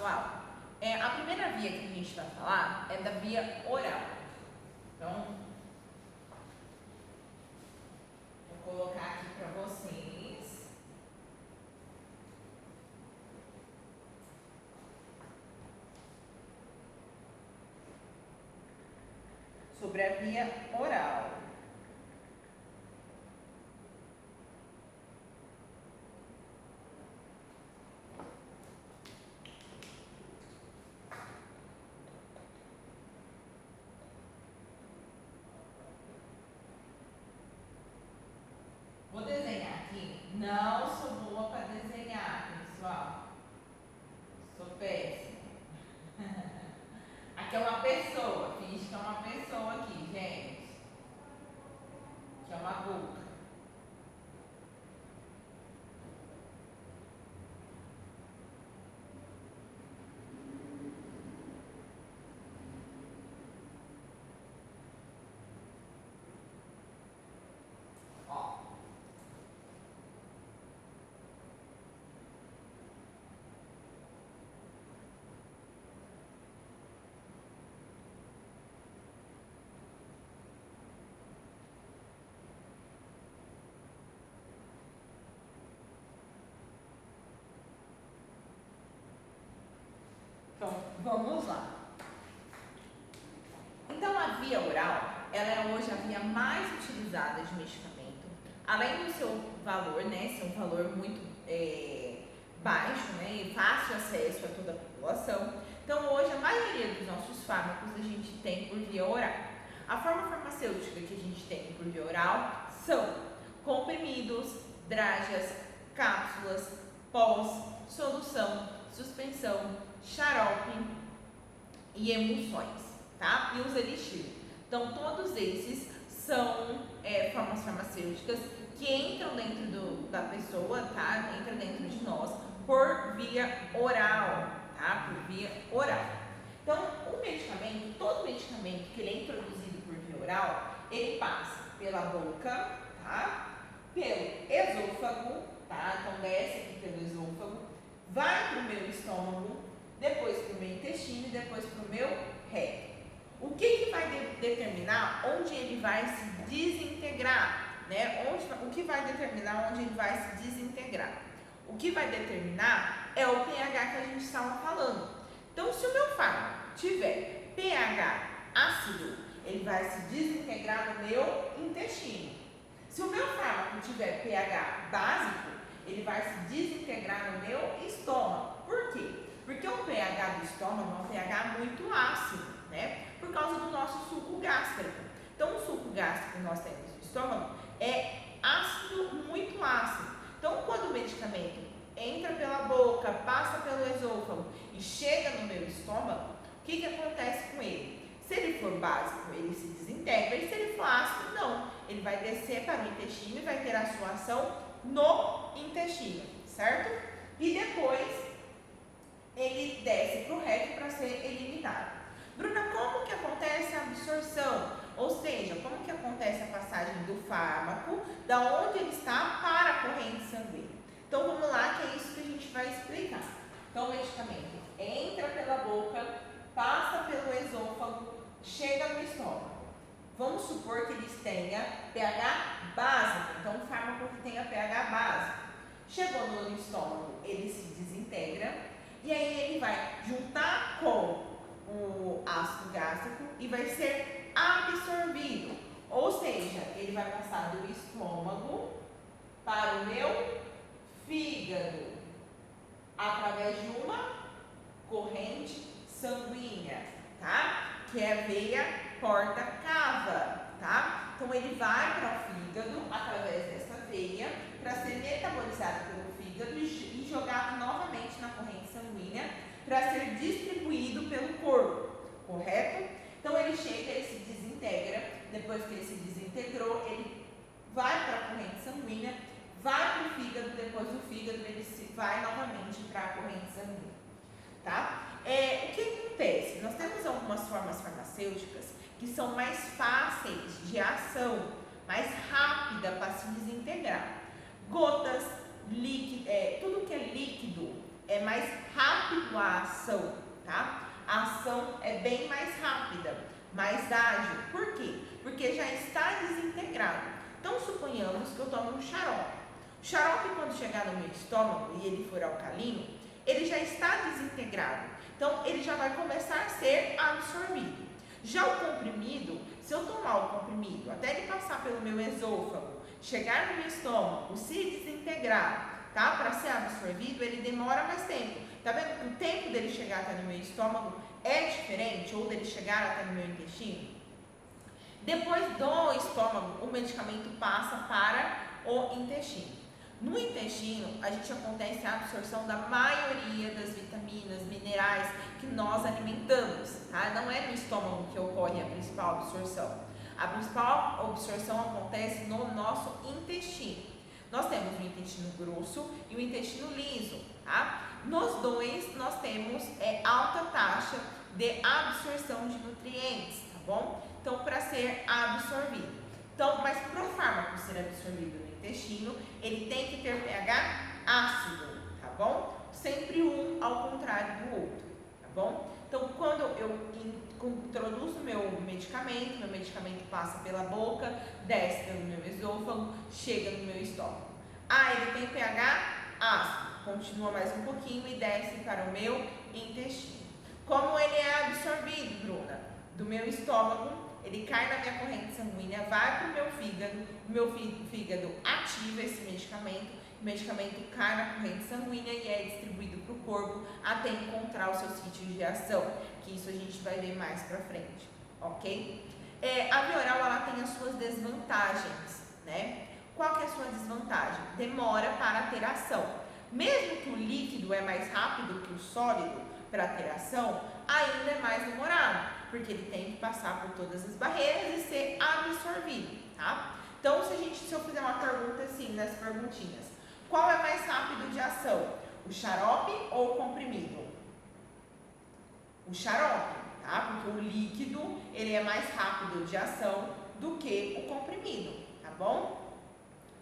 pessoal, a primeira via que a gente vai falar é da via oral. Então, vou colocar aqui para vocês. Sobre a via oral. Vou desenhar aqui. Não sou boa para desenhar, pessoal. Sou péssima. Aqui é uma pessoa. Finge que é uma pessoa aqui, gente. Que é uma boca. Então, vamos lá. Então, a via oral, ela é hoje a via mais utilizada de medicamento. Além do seu valor, né, ser um valor muito baixo, né, e fácil acesso a toda a população. Então, hoje, a maioria dos nossos fármacos a gente tem por via oral. A forma farmacêutica que a gente tem por via oral são comprimidos, drágeas, cápsulas, pós, solução, suspensão, xarope e emulsões, tá? E os elixir. Então, todos esses são formas farmacêuticas que entram dentro da pessoa, tá? Entram dentro de nós por via oral, tá? Por via oral. Então, o medicamento, todo medicamento que ele é introduzido por via oral, ele passa pela boca, tá? Pelo esôfago, tá? Então, desce aqui pelo esôfago, vai para o meu estômago, depois para o meu intestino e depois para o meu reto. O que vai determinar onde ele vai se desintegrar, né? O que vai determinar onde ele vai se desintegrar? O que vai determinar é o pH que a gente estava falando. Então, se o meu fármaco tiver pH ácido, ele vai se desintegrar no meu intestino. Se o meu fármaco tiver pH básico, ele vai se desintegrar no meu estômago. Por quê? Porque o pH do estômago é um pH muito ácido, né? Por causa do nosso suco gástrico. Então, o suco gástrico que nós temos no estômago é ácido, muito ácido. Então, quando o medicamento entra pela boca, passa pelo esôfago e chega no meu estômago, o que acontece com ele? Se ele for básico, ele se desintegra, e se ele for ácido, não. Ele vai descer para o intestino e vai ter a sua ação no intestino, certo? E depois ele desce para o reto para ser eliminado. Bruna, como que acontece a absorção? Ou seja, como que acontece a passagem do fármaco, da onde ele está para a corrente sanguínea? Então vamos lá, que é isso que a gente vai explicar. Então o medicamento entra pela boca, passa pelo esôfago, chega no estômago. Vamos supor que eles tenham pH básico, então um fármaco que tenha pH básico. Chegou no estômago, ele se desintegra e aí ele vai juntar com o ácido gástrico e vai ser absorvido. Ou seja, ele vai passar do estômago para o meu fígado através de uma corrente sanguínea, tá? Que é a veia porta cava, tá? Então ele vai para o fígado através dessa veia para ser metabolizado pelo fígado e jogado novamente na corrente sanguínea para ser distribuído pelo corpo, correto? Então ele chega, ele se desintegra, depois que ele se desintegrou, ele vai para a corrente sanguínea, vai para o fígado, depois do fígado ele vai novamente para a corrente sanguínea, tá? O que acontece? Nós temos algumas formas farmacêuticas que são mais fáceis de ação, mais rápida para se desintegrar. Gotas, tudo que é líquido é mais rápido a ação, tá? A ação é bem mais rápida, mais ágil. Por quê? Porque já está desintegrado. Então, suponhamos que eu tomo um xarope. O xarope, quando chegar no meu estômago e ele for alcalino, ele já está desintegrado. Então, ele já vai começar a ser absorvido. Já o comprimido, se eu tomar o comprimido até ele passar pelo meu esôfago, chegar no meu estômago, se desintegrar, tá? Para ser absorvido, ele demora mais tempo. Tá vendo que o tempo dele chegar até no meu estômago é diferente, ou dele chegar até no meu intestino? Depois do estômago, o medicamento passa para o intestino. No intestino, acontece a absorção da maioria das vitaminas, minerais que nós alimentamos, tá? Não é no estômago que ocorre a principal absorção. A principal absorção acontece no nosso intestino. Nós temos o intestino grosso e o intestino liso, tá? Nos dois, nós temos alta taxa de absorção de nutrientes, tá bom? Então, para ser absorvido. Então, mas para o fármaco ser absorvido no intestino, ele tem que ter pH ácido, tá bom? Sempre um ao contrário do outro, tá bom? Então, quando eu introduzo meu medicamento passa pela boca, desce pelo meu esôfago, chega no meu estômago. Ah, ele tem pH ácido, continua mais um pouquinho e desce para o meu intestino. Como ele é absorvido, Bruna? Do meu estômago, ele cai na minha corrente sanguínea, vai para o meu fígado ativa esse medicamento, o medicamento cai na corrente sanguínea e é distribuído para o corpo até encontrar o seu sítio de ação, que isso a gente vai ver mais para frente, ok? A via oral, ela tem as suas desvantagens, né? Qual que é a sua desvantagem? Demora para ter ação. Mesmo que o líquido é mais rápido que o sólido para ter ação, ainda é mais demorado, porque ele tem que passar por todas as barreiras e ser absorvido, tá? Então, se eu fizer uma pergunta assim, nas perguntinhas, qual é mais rápido de ação? O xarope ou o comprimido? O xarope, tá? Porque o líquido, ele é mais rápido de ação do que o comprimido, tá bom?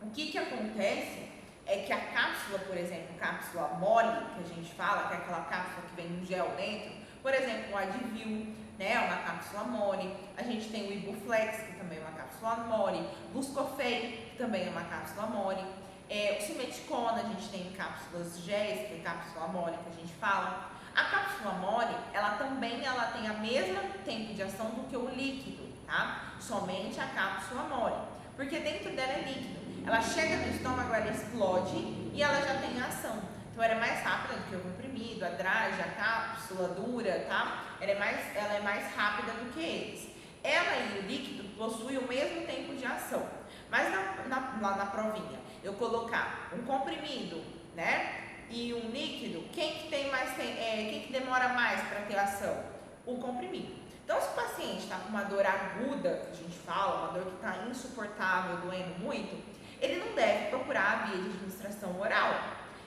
O que acontece é que a cápsula, por exemplo, cápsula mole, que a gente fala, que é aquela cápsula que vem um gel dentro, por exemplo, o Advil, né, é uma cápsula mole. A gente tem o Ibuflex, que também é uma cápsula mole. Buscofem, que também é uma cápsula mole. O Simeticona, a gente tem cápsulas géis, que é cápsula mole que a gente fala. A cápsula mole, ela também tem a mesma tempo de ação do que o líquido, tá? Somente a cápsula mole, porque dentro dela é líquido. Ela chega no estômago, ela explode e ela já tem ação. Então, ela é mais rápida do que o comprimido, a drage, a cápsula dura, tá? Ela é mais rápida do que eles. Ela e o líquido possuem o mesmo tempo de ação. Mas lá na provinha, eu colocar um comprimido, né? E um líquido, quem que demora mais para ter ação? O comprimido. Então, se o paciente está com uma dor aguda, que a gente fala, uma dor que está insuportável, doendo muito, ele não deve procurar a via de administração oral.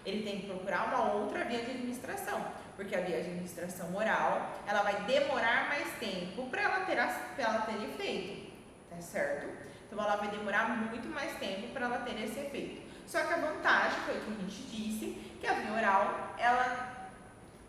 Ele tem que procurar uma outra via de administração, porque a via de administração oral, ela vai demorar mais tempo para ela ter efeito, tá certo? Então, ela vai demorar muito mais tempo para ela ter esse efeito. Só que a vantagem, foi o que a gente disse, que a via oral, ela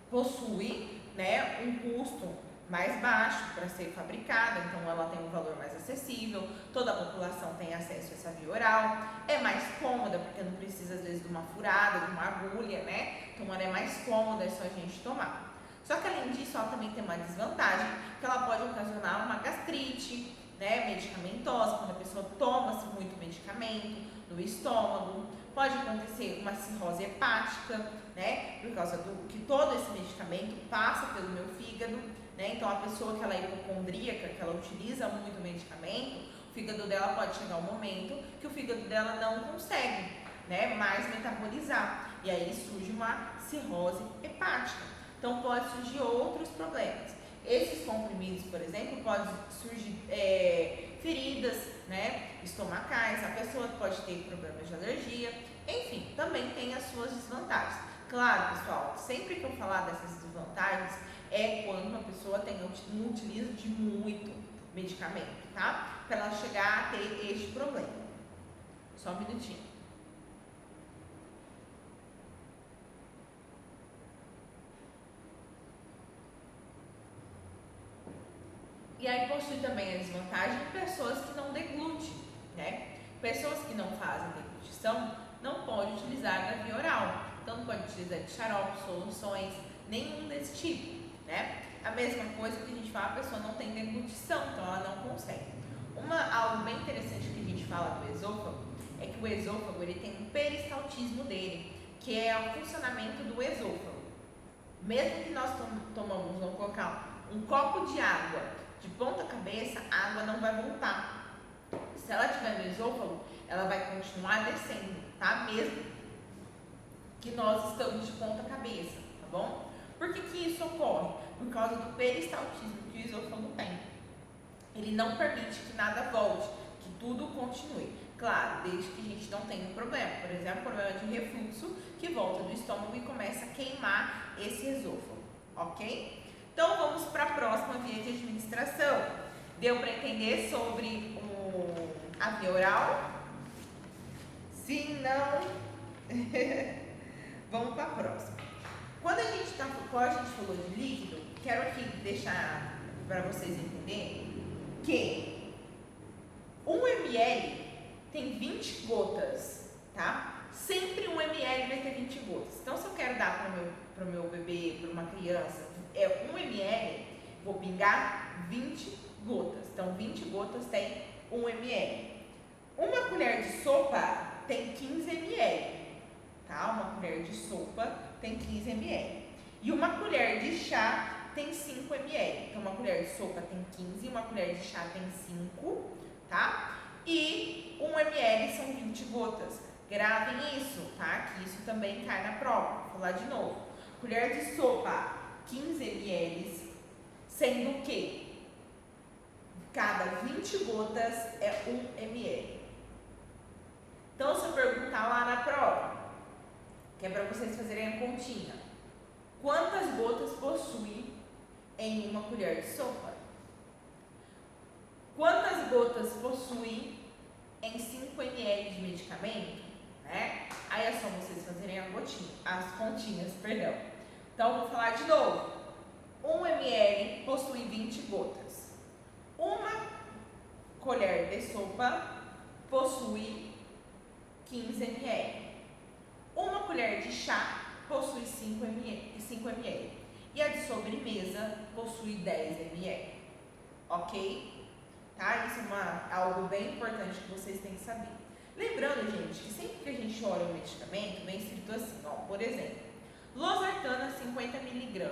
possui, né, um custo mais baixo para ser fabricada, então ela tem um valor mais acessível, toda a população tem acesso a essa via oral, é mais cômoda, porque não precisa às vezes de uma furada, de uma agulha, né? Então ela é mais cômoda, é só a gente tomar. Só que além disso, ela também tem uma desvantagem, que ela pode ocasionar uma gastrite, né, medicamentosa, quando a pessoa toma-se muito medicamento no estômago, pode acontecer uma cirrose hepática, né, por causa do que todo esse medicamento passa pelo meu fígado, né, então a pessoa que ela é hipocondríaca, que ela utiliza muito medicamento, o fígado dela pode chegar um momento que o fígado dela não consegue, né, mais metabolizar, e aí surge uma cirrose hepática, então pode surgir outros problemas. Esses comprimidos, por exemplo, pode surgir feridas, né, estomacais, a pessoa pode ter problemas de alergia, enfim, também tem as suas desvantagens. Claro, pessoal, sempre que eu falar dessas desvantagens, é quando uma pessoa não utiliza de muito medicamento, tá? Para ela chegar a ter este problema. Só um minutinho. E aí possui também a desvantagem de pessoas que não deglutem, né? Pessoas que não fazem deglutição não podem utilizar da via oral. Então não pode utilizar de xarope, soluções, nenhum desse tipo, né? A mesma coisa que a gente fala, a pessoa não tem deglutição, então ela não consegue. Algo bem interessante que a gente fala do esôfago é que o esôfago ele tem um peristaltismo dele, que é o funcionamento do esôfago. Mesmo que nós tomamos, vamos colocar um copo de água de ponta cabeça, a água não vai voltar. Se ela estiver no esôfago, ela vai continuar descendo, tá? Mesmo que nós estamos de ponta cabeça, tá bom? Por que isso ocorre? Por causa do peristaltismo que o esôfago tem. Ele não permite que nada volte, que tudo continue. Claro, desde que a gente não tenha um problema. Por exemplo, problema de refluxo que volta do estômago e começa a queimar esse esôfago, ok? Então vamos para a próxima via de administração. Deu para entender sobre a via oral? Sim, não? Vamos para a próxima. Quando a gente falou de líquido, quero aqui deixar para vocês entenderem que 1 ml tem 20 gotas, tá? Sempre 1 ml vai ter 20 gotas. Então, se eu quero dar para o meu bebê, para uma criança, 1 ml, vou pingar 20 gotas. Então, 20 gotas tem 1 ml. Uma colher de sopa tem 15 ml, tá? Uma colher de sopa tem 15 ml. E uma colher de chá tem 5 ml. Então, uma colher de sopa tem 15, uma colher de chá tem 5, tá? E 1 ml são 20 gotas. Gravem isso, tá? Que isso também cai na prova. Vou falar de novo. Colher de sopa, 15 ml, sendo que cada 20 gotas é 1 ml. Então, se eu perguntar lá na prova, que é para vocês fazerem a continha, quantas gotas possui em uma colher de sopa? Quantas gotas possui em 5 ml de medicamento? Né? Aí é só vocês fazerem as continhas, perdão. Então, vou falar de novo. 1 ml possui 20 gotas. Uma colher de sopa possui 15 ml. Uma colher de chá possui 5 ml. E a de sobremesa possui 10 ml. Ok? Tá? Isso é algo bem importante que vocês têm que saber. Lembrando, gente, que sempre que a gente olha o medicamento, vem escrito assim, ó, por exemplo, losartana 50 mg.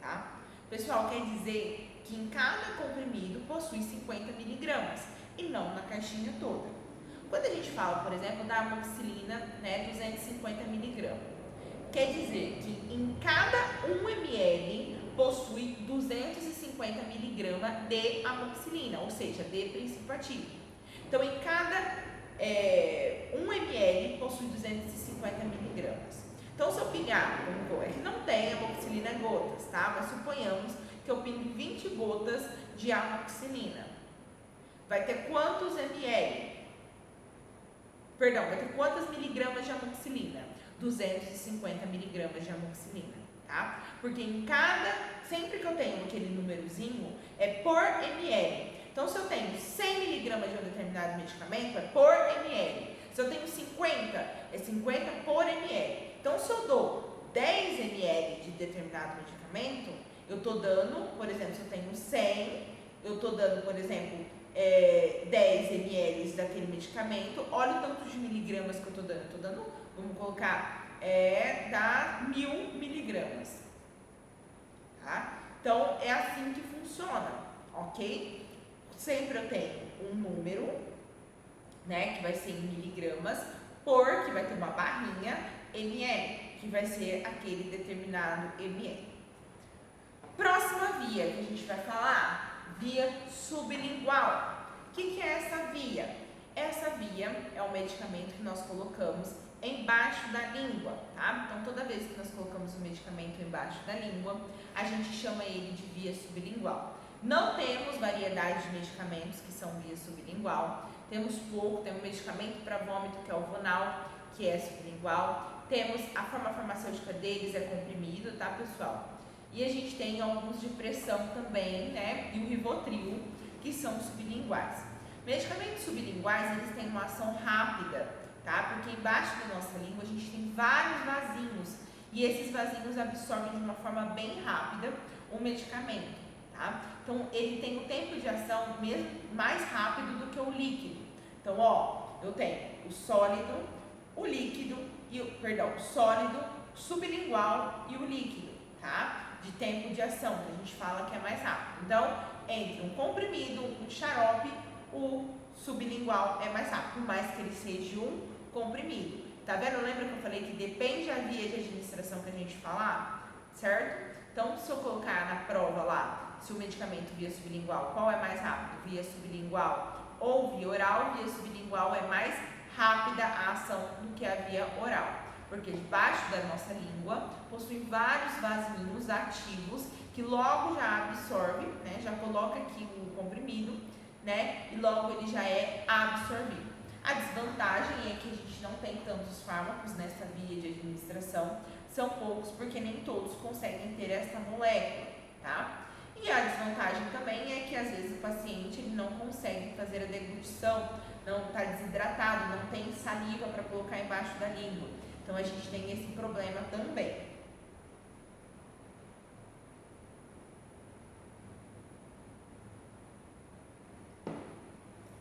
Tá? Pessoal, quer dizer que em cada comprimido possui 50 mg e não na caixinha toda. Quando a gente fala, por exemplo, da amoxicilina, né, 250 mg, quer dizer que em cada 1 ml possui 250 mg de amoxicilina, ou seja, de princípio ativo. Então, em cada 1 ml possui 250 mg. Então, se eu pingar, é que não tem amoxicilina em gotas, tá? Mas suponhamos que eu pingue 20 gotas de amoxicilina. Vai ter quantos ml? Perdão, vai ter quantas miligramas de amoxicilina? 250 miligramas de amoxicilina, tá? Porque sempre que eu tenho aquele númerozinho, é por ml. Então, se eu tenho 100 miligramas de um determinado medicamento, é por ml. Se eu tenho 50, é 50 por ml. Então, se eu dou 10 ml de determinado medicamento, eu estou dando, por exemplo, se eu tenho 100, eu estou dando, por exemplo, 10 ml daquele medicamento. Olha o tanto de miligramas que eu estou dando. Estou dando, vamos colocar, dá 1000 miligramas. Tá? Então, é assim que funciona, ok? Sempre eu tenho um número, né, que vai ser em miligramas, que vai ter uma barrinha, ml, que vai ser aquele determinado ml. Próxima via que a gente vai falar, via sublingual. O que é essa via? Essa via é um medicamento que nós colocamos embaixo da língua, tá? Então, toda vez que nós colocamos o medicamento embaixo da língua, a gente chama ele de via sublingual. Não temos variedade de medicamentos que são via sublingual. Temos temos medicamento para vômito, que é o Vonal, que é sublingual. Temos a forma farmacêutica deles, é comprimido, tá, pessoal? E a gente tem alguns de pressão também, né? E o Rivotril, que são sublinguais. Medicamentos sublinguais, eles têm uma ação rápida, tá? Porque embaixo da nossa língua a gente tem vários vasinhos e esses vasinhos absorvem de uma forma bem rápida o medicamento, tá? Então, ele tem o tempo de ação mesmo mais rápido do que o líquido. Então, ó, eu tenho o sólido, o líquido e o sólido, sublingual e o líquido, tá? De tempo de ação, que a gente fala que é mais rápido. Então, entre um comprimido, um xarope, o sublingual é mais rápido, por mais que ele seja um comprimido. Tá vendo? Lembra que eu falei que depende da via de administração que a gente falar, certo? Então, se eu colocar na prova lá, se o medicamento via sublingual, qual é mais rápido? Via sublingual ou via oral? Via sublingual é mais rápida a ação do que a via oral, porque debaixo da nossa língua possui vários vasinhos ativos que logo já absorve, né? Já coloca aqui o comprimido, né? E logo ele já é absorvido. A desvantagem é que a gente não tem tantos fármacos nessa via de administração, são poucos porque nem todos conseguem ter essa molécula, tá? E a desvantagem também é que às vezes o paciente ele não consegue fazer a deglutição, não está desidratado, não tem saliva para colocar embaixo da língua. Então a gente tem esse problema também.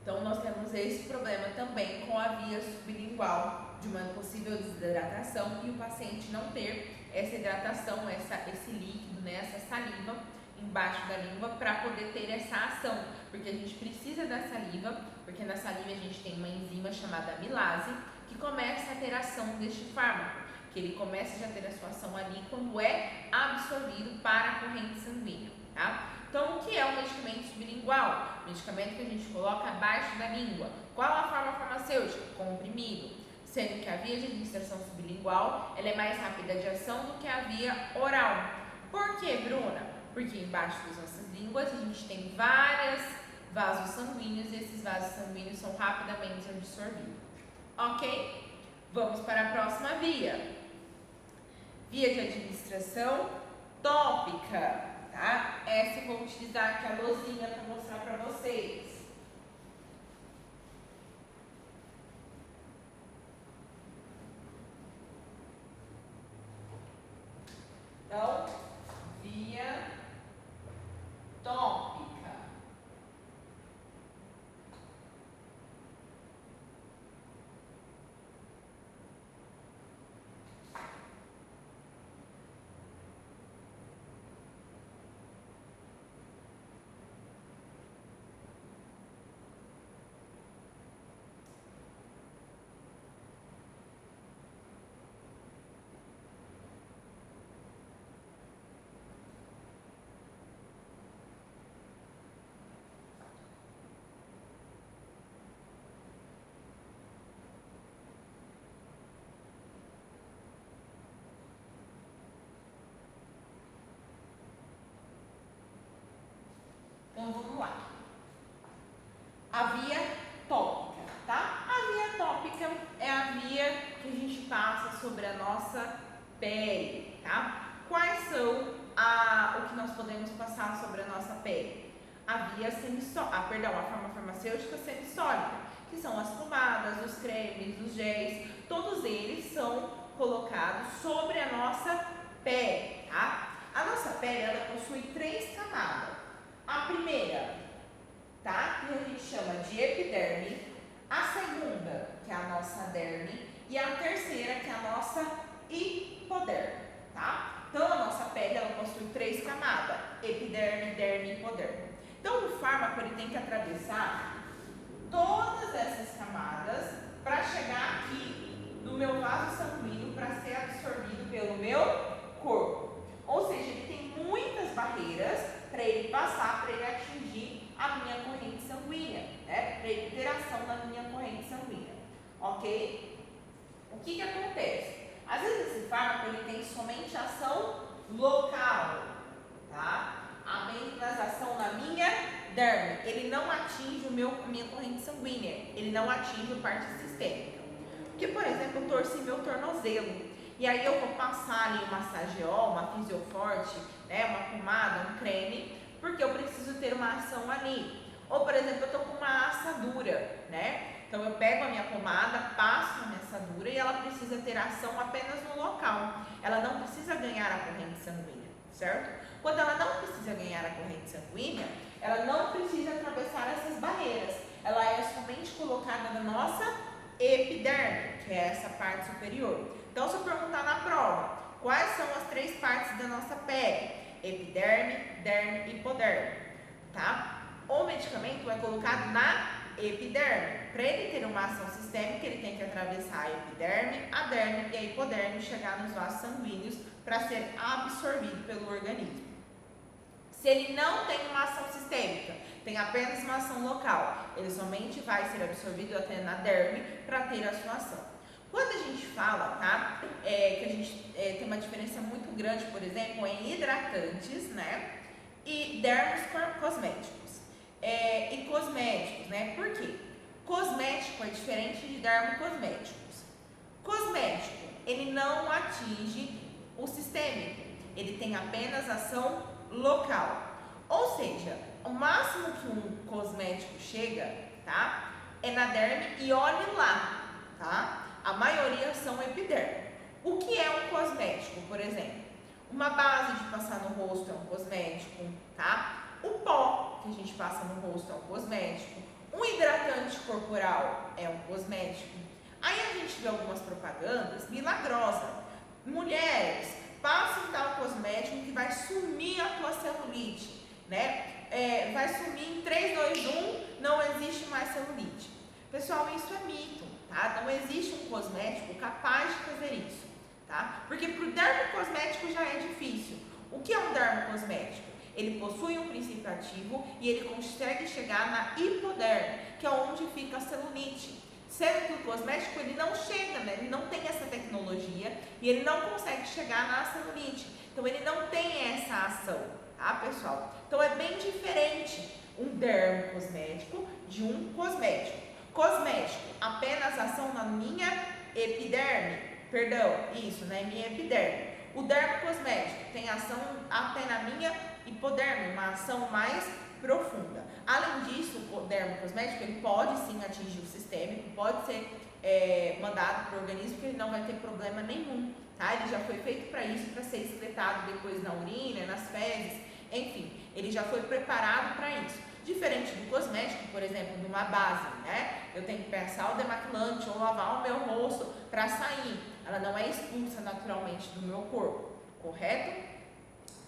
Então nós temos esse problema também com a via sublingual, de uma possível desidratação e o paciente não ter essa hidratação, esse líquido, né, essa saliva embaixo da língua para poder ter essa ação, porque a gente precisa da saliva, porque na saliva a gente tem uma enzima chamada amilase que começa a ter ação deste fármaco, que ele começa já a ter a sua ação ali quando é absorvido para a corrente sanguínea, tá? Então, o que é o medicamento sublingual? O medicamento que a gente coloca abaixo da língua. Qual a forma farmacêutica? Comprimido. Sendo que a via de administração sublingual ela é mais rápida de ação do que a via oral. Por quê, Bruna? Porque embaixo das nossas línguas a gente tem vários vasos sanguíneos e esses vasos sanguíneos são rapidamente absorvidos. Ok? Vamos para a próxima via. Via de administração tópica. Tá? Essa eu vou utilizar aqui a luzinha para mostrar para vocês. Então, via tópica. Então vamos lá. A via tópica, tá? A via tópica é a via que a gente passa sobre a nossa pele, tá? Quais são o que nós podemos passar sobre a nossa pele? A via semissólida, a forma farmacêutica semissólida, que são as pomadas, os cremes, os géis, todos eles são colocados sobre a nossa pele, tá? A nossa pele, ela possui 3 camadas. A primeira, tá? Que a gente chama de epiderme, a segunda, que é a nossa derme, e a terceira, que é a nossa hipoderme, tá? Então, a nossa pele, ela possui 3 camadas, epiderme, derme e hipoderme. Então, o fármaco, ele tem que atravessar todas essas camadas para chegar aqui no meu vaso sanguíneo para ser absorvido pelo meu corpo. Ou seja, ele tem muitas barreiras para ele passar, para ele atingir a minha corrente sanguínea, né? Para ele ter ação na minha corrente sanguínea, ok? O que acontece? Às vezes esse fármaco ele tem somente ação local, tá? Apenas ação na minha derme, ele não atinge a minha corrente sanguínea, ele não atinge a parte sistêmica. Porque, por exemplo, eu torci meu tornozelo e aí eu vou passar ali um massageol, uma fisioforte, né, uma pomada, um creme, porque eu preciso ter uma ação ali. Ou, por exemplo, eu tô com uma assadura, né? Então eu pego a minha pomada, passo na minha assadura e ela precisa ter ação apenas no local. Ela não precisa ganhar a corrente sanguínea, certo? Quando ela não precisa ganhar a corrente sanguínea, ela não precisa atravessar essas barreiras. Ela é somente colocada na nossa epiderme, que é essa parte superior. Então, se eu perguntar na prova, quais são as 3 partes da nossa pele? Epiderme, derme e hipoderme, tá? O medicamento é colocado na epiderme. Para ele ter uma ação sistêmica, ele tem que atravessar a epiderme, a derme e a hipoderme e chegar nos vasos sanguíneos para ser absorvido pelo organismo. Se ele não tem uma ação sistêmica, tem apenas uma ação local, ele somente vai ser absorvido até na derme para ter a sua ação. Quando a gente fala, tá, que a gente tem uma diferença muito grande, por exemplo, em hidratantes, né, e dermos cosméticos. E cosméticos, né, por quê? Cosmético é diferente de dermocosméticos. Cosmético, ele não atinge o sistêmico, ele tem apenas ação local. Ou seja, o máximo que um cosmético chega, tá, é na derme e olhe lá, tá? A maioria são epiderme. O que é um cosmético, por exemplo? Uma base de passar no rosto é um cosmético, tá? O pó que a gente passa no rosto é um cosmético. Um hidratante corporal é um cosmético. Aí a gente vê algumas propagandas milagrosas. Mulheres, passa tal cosmético que vai sumir a tua celulite, né? Vai sumir em 3, 2, 1, não existe mais celulite. Pessoal, isso é mito, tá? Não existe um cosmético capaz de fazer isso, tá? Porque para o dermocosmético já é difícil. O que é um dermocosmético? Ele possui um princípio ativo e ele consegue chegar na hipoderme, que é onde fica a celulite. Sendo que o cosmético ele não chega, né? Ele não tem essa tecnologia e ele não consegue chegar na celulite. Então ele não tem essa ação, tá, pessoal? Então é bem diferente um dermocosmético de um cosmético. Cosmético, apenas ação na minha epiderme, minha epiderme. O dermocosmético tem ação até na minha hipoderme, uma ação mais profunda. Além disso, o dermocosmético ele pode sim atingir o sistêmico, pode ser mandado para o organismo, que ele não vai ter problema nenhum, tá? Ele já foi feito para isso, para ser excretado depois na urina, nas fezes, enfim, ele já foi preparado para isso. Diferente do cosmético, por exemplo, de uma base, né? Eu tenho que passar o demaquilante ou lavar o meu rosto para sair. Ela não é expulsa naturalmente do meu corpo, correto?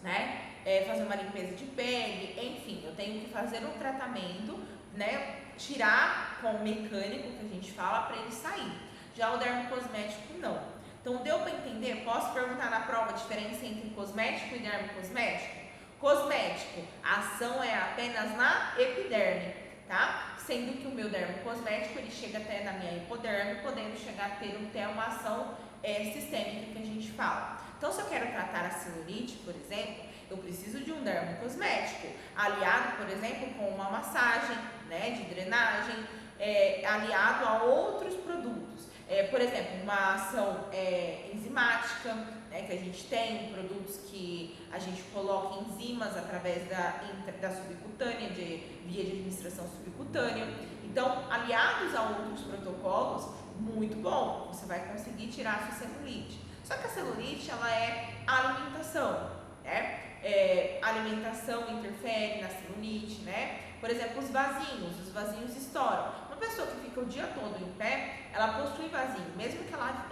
Né? Fazer uma limpeza de pele, enfim, eu tenho que fazer um tratamento, né? Tirar com o mecânico que a gente fala para ele sair. Já o dermocosmético não. Então deu para entender? Posso perguntar na prova a diferença entre cosmético e dermocosmético? Cosmético, a ação é apenas na epiderme, tá? Sendo que o meu dermocosmético ele chega até na minha hipoderme, podendo chegar a ter até uma ação sistêmica que a gente fala. Então, se eu quero tratar a celulite, por exemplo, eu preciso de um dermocosmético, aliado, por exemplo, com uma massagem, né, de drenagem, aliado a outros produtos. Por exemplo, uma ação enzimática, né, que a gente tem produtos que a gente coloca enzimas através da subcutânea, via de administração subcutânea. Então, aliados a outros protocolos, muito bom, você vai conseguir tirar a sua celulite. Só que a celulite, ela é alimentação, né? A alimentação interfere na celulite, né? Por exemplo, os vasinhos estouram. Uma pessoa que fica o dia todo em pé, ela possui vasinho, mesmo que ela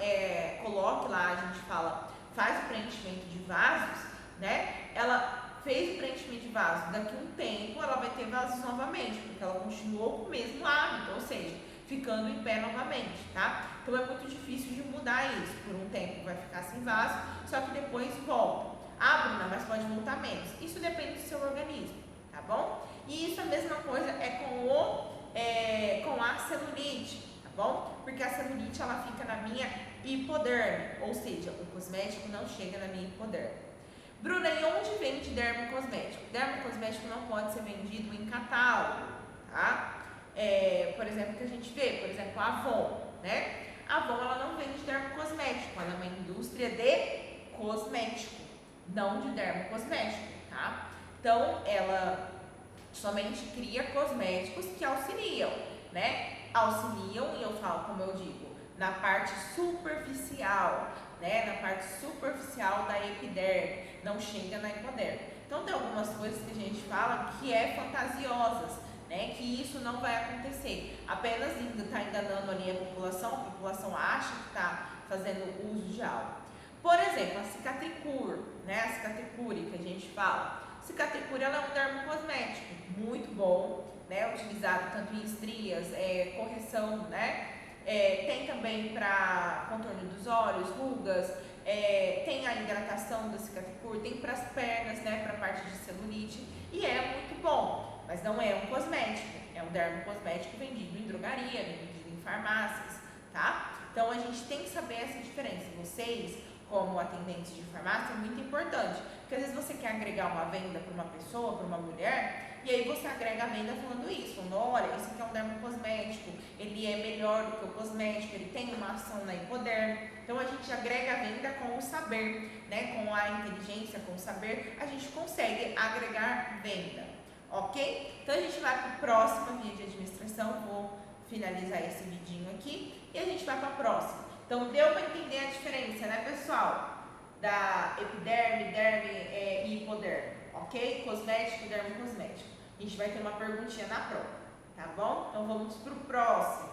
coloque lá, a gente fala, faz o preenchimento de vasos, né? Ela fez o preenchimento de vasos, daqui a um tempo ela vai ter vasos novamente, porque ela continuou com o mesmo hábito, ou seja, ficando em pé novamente, tá? Então é muito difícil de mudar isso. Por um tempo vai ficar sem vaso, só que depois volta. Ah, Bruna, mas pode voltar menos. Isso depende do seu organismo, tá bom? E isso a mesma coisa com a celulite, tá bom? Porque a celulite ela fica na minha hipoderme, ou seja, o cosmético não chega na minha hipoderme. Bruna, e onde vende dermocosmético? Dermocosmético não pode ser vendido em catálogo, tá? Por exemplo, que a gente vê, por exemplo, a Avon, né? A Avon ela não vende dermocosmético, ela é uma indústria de cosmético, não de dermocosmético, tá? Então, ela somente cria cosméticos que auxiliam, né? Auxiliam, e eu falo, como eu digo, na parte superficial, né? Na parte superficial da epiderme, não chega na hipoderme. Então, tem algumas coisas que a gente fala que é fantasiosas, né? Que isso não vai acontecer. Apenas está enganando ali a população acha que está fazendo uso de algo. Por exemplo, a Cicatricure, né? A Cicatricure que a gente fala. Cicatricure ela é um dermocosmético muito bom, né? Utilizado tanto em estrias, correção, né? Tem também para contorno dos olhos, rugas, tem a hidratação da Cicatricure, tem para as pernas, né? Para a parte de celulite, e é muito bom, mas não é um cosmético, é um dermocosmético vendido em drogaria, vendido em farmácias, tá? Então a gente tem que saber essa diferença. Vocês, como atendentes de farmácia, é muito importante, porque às vezes você quer agregar uma venda para uma pessoa, para uma mulher, e aí você agrega a venda falando isso, falando, olha, esse aqui é um dermocosmético, ele é melhor do que o cosmético, ele tem uma ação na hipoderme. Então a gente agrega a venda com o saber, né? Com a inteligência, com o saber, a gente consegue agregar venda, ok? Então a gente vai para o próximo vídeo de administração, vou finalizar esse vidinho aqui, e a gente vai para a próxima. Então, deu para entender a diferença, né, pessoal? Da epiderme, derme e hipoderme, ok? Cosmético, dermocosmético. A gente vai ter uma perguntinha na prova, tá bom? Então, vamos para o próximo.